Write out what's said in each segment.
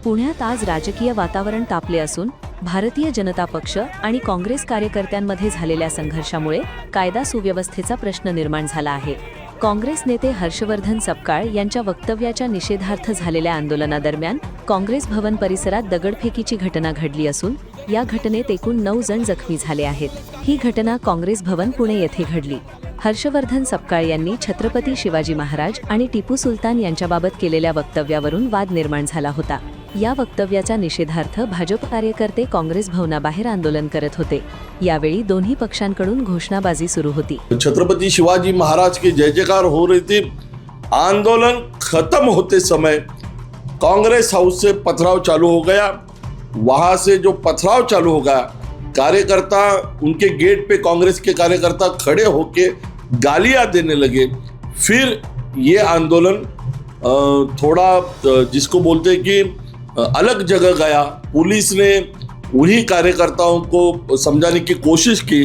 पुण्यात आज राजकीय वातावरण तापले असून भारतीय जनता पक्ष आणि काँग्रेस कार्यकर्त्यांमध्ये झालेल्या संघर्षामुळे कायदा सुव्यवस्थेचा प्रश्न निर्माण झाला आहे. काँग्रेस नेते हर्षवर्धन सपकाळ यांच्या वक्तव्याच्या निषेधार्थ झालेल्या आंदोलनादरम्यान काँग्रेस भवन परिसरात दगडफेकीची घटना घडली असून या घटनेत एकूण 9 जण जखमी झाले आहेत. ही घटना काँग्रेस भवन पुणे येथे घडली. हर्षवर्धन सपकाळ यांनी छत्रपती शिवाजी महाराज आणि टिपू सुलतान यांच्याबाबत केलेल्या वक्तव्यावरून वाद निर्माण झाला होता. या वक्तव्याच्या निषेधार्थ भाजप कार्यकर्ते काँग्रेस भवनाबाहेर आंदोलन करत होते. यावेळी दोन्ही पक्षांकडून घोषणाबाजी सुरू होती. छत्रपति शिवाजी महाराज की जय जयकार हो रही थी. आंदोलन खत्म होते समय कांग्रेस हाउस से पथराव चालू हो गया. वहां से जो पथराव चालू हो गया, कार्यकर्ता उनके गेट पे कांग्रेस के कार्यकर्ता खड़े होके गालियां देने लगे. फिर ये आंदोलन थोड़ा जिसको बोलते हैं कि अलग जगह गया. पुलिस ने उन्हीं कार्यकर्ताओं को समझाने की कोशिश की,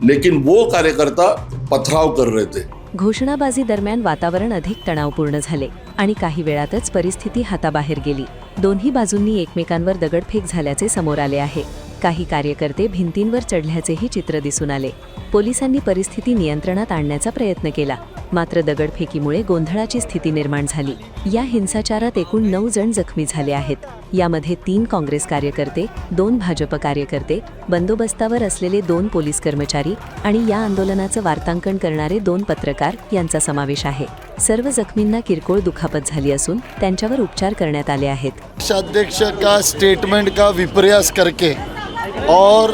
लेकिन वो कार्यकर्ता पथराव कर रहे थे. घोषणाबाजी दरम्यान वातावरण अधिक तणावपूर्ण झाले आणि काही वेळातच परिस्थिती हाताबाहेर गेली. दोन्ही बाजूंनी एकमेकांवर दगडफेक झाल्याचे समोर आले आहे. काही कार्यकर्ते भिंतींवर चढल्याचेही चित्र दिसून आले. पोलिसांनी परिस्थिती नियंत्रणात आणण्याचा प्रयत्न केला, मात्र दगडफेकीमुळे गोंधळाची स्थिती निर्माण झाली. या हिंसाचारात एकूण 9 जण जखमी झाले आहेत. यामध्ये 3 काँग्रेस कार्यकर्ते, 2 भाजप कार्यकर्ते, बंदोबस्तावर असलेले 2 पोलीस कर्मचारी आणि या आंदोलनाचं वार्तांकन करणारे 2 पत्रकार यांचा समावेश आहे. सर्व जखमींना किरकोळ दुखापत झाली असून त्यांच्यावर उपचार करण्यात आले आहेत. अध्यक्ष का स्टेटमेंट का विपर्यास करके और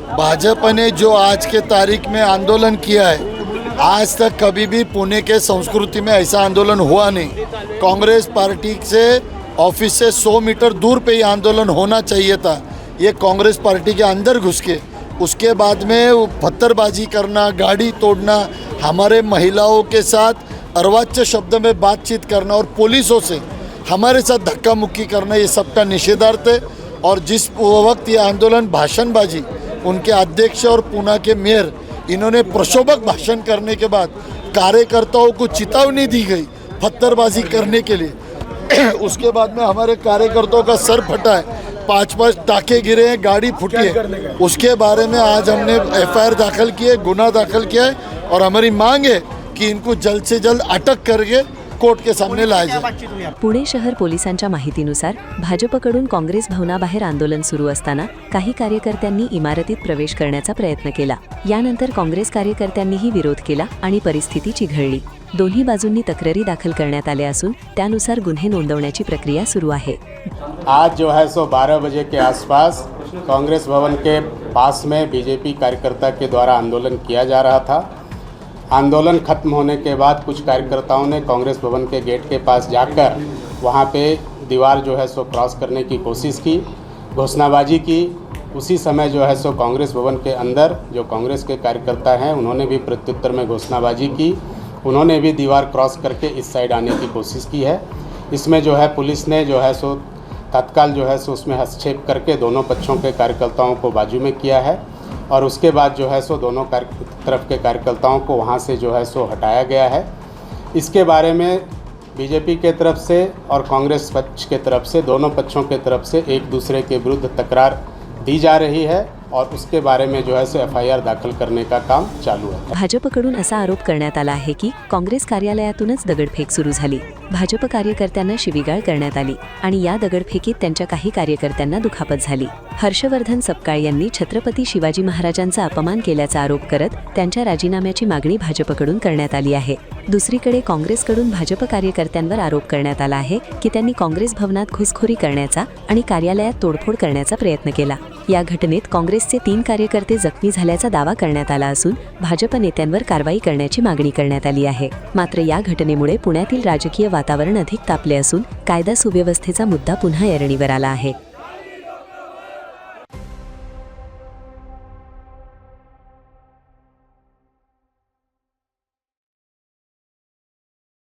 भाजपा ने जो आज के तारीख में आंदोलन किया है, आज तक कभी भी पुणे के संस्कृति में ऐसा आंदोलन हुआ नहीं. कांग्रेस पार्टी से ऑफिस से 100 मीटर दूर पे ये आंदोलन होना चाहिए था. ये कांग्रेस पार्टी के अंदर घुस के उसके बाद में पत्थरबाजी करना, गाड़ी तोड़ना, हमारे महिलाओं के साथ अर्वाच्य शब्द में बातचीत करना और पुलिसों से हमारे साथ धक्का मुक्की करना, ये सबका निषेधार्थ है. और जिस वक्त ये आंदोलन भाषणबाजी, उनके अध्यक्ष और पुणे के मेयर इन्होंने प्रक्षोभक भाषण करने के बाद कार्यकर्ताओं को चेतावनी दी गई पत्थरबाजी करने के लिए. उसके बाद में हमारे कार्यकर्ताओं का सर फटा है, 5-5 टाके गिरे हैं, गाड़ी फूटी है. उसके बारे में आज हमने FIR दाखिल की है, गुना दाखिल किया है और हमारी मांग है कि इनको जल्द से जल्द अटक करके कोर्ट के सामने लाया जाए. पुणे शहर पोलिसांच्या माहितीनुसार भाजपकडून काँग्रेस भवनाबाहेर आंदोलन सुरू असताना काही कार्यकर्त्यांनी इमारतीत प्रवेश करण्याचा प्रयत्न केला. यानंतर काँग्रेस कार्यकर्त्यांनीही विरोध केला आणि परिस्थिती चिघळली. दोन्ही बाजूंनी तक्रारी दाखल करण्यात आल्या असून त्यानुसार गुन्हे नोंदवण्याची प्रक्रिया सुरू आहे. आज जो है सो 12 बजे के आसपास कांग्रेस भवन के पास में बीजेपी कार्यकर्ता के द्वारा आंदोलन किया जा रहा था. आंदोलन खत्म होने के बाद कुछ कार्यकर्ताओं ने कांग्रेस भवन के गेट के पास जाकर वहां पे दीवार जो है सो क्रॉस करने की कोशिश की, घोषणाबाजी की. उसी समय जो है सो कांग्रेस भवन के अंदर जो कांग्रेस के कार्यकर्ता हैं उन्होंने भी प्रत्युत्तर में घोषणाबाजी की. उन्होंने भी दीवार क्रॉस करके इस साइड आने की कोशिश की है. इसमें जो है पुलिस ने जो है सो तत्काल जो है सो उसमें हस्तक्षेप करके दोनों पक्षों के कार्यकर्ताओं को बाजू में किया है और उसके बाद जो है सो दोनों तरफ के कार्यकर्ताओं को वहां से जो है सो हटाया गया है. इसके बारे में बीजेपी के तरफ से और कांग्रेस पक्ष के तरफ से, दोनों पक्षों के तरफ से एक दूसरे के विरुद्ध तकरार दी जा रही है और उसके बारे में जो है सो FIR दाखल करने का काम चालू है. भाजपकडून असा आरोप करण्यात आला आहे की काँग्रेस कार्यालयातूनच दगडफेक सुरू झाली. भाजप कार्यकर्त्यांना शिवीगाळ करण्यात आली आणि या दगडफेकीत त्यांच्या काही कार्यकर्त्यांना दुखापत झाली. हर्षवर्धन सपकाळ यांनी छत्रपती शिवाजी महाराजांचा अपमान केल्याचा आरोप करत त्यांच्या राजीनाम्याची मागणी भाजपकडून करण्यात आली आहे. दुसरीकडे काँग्रेसकडून भाजप कार्यकर्त्यांवर आरोप करण्यात आला आहे की त्यांनी काँग्रेस भवनात घुसखोरी करण्याचा आणि कार्यालयात तोडफोड करण्याचा प्रयत्न केला. या घटनेत काँग्रेसचे 3 कार्यकर्ते जखमी झाल्याचा दावा करण्यात आला असून भाजप नेत्यांवर कारवाई करण्याची मागणी करण्यात आली आहे. मात्र या घटनेमुळे पुण्यातील राजकीय वातावरण अधिक तापले असून कायदा सुव्यवस्थेचा मुद्दा पुन्हा ऐरणीवर आला आहे.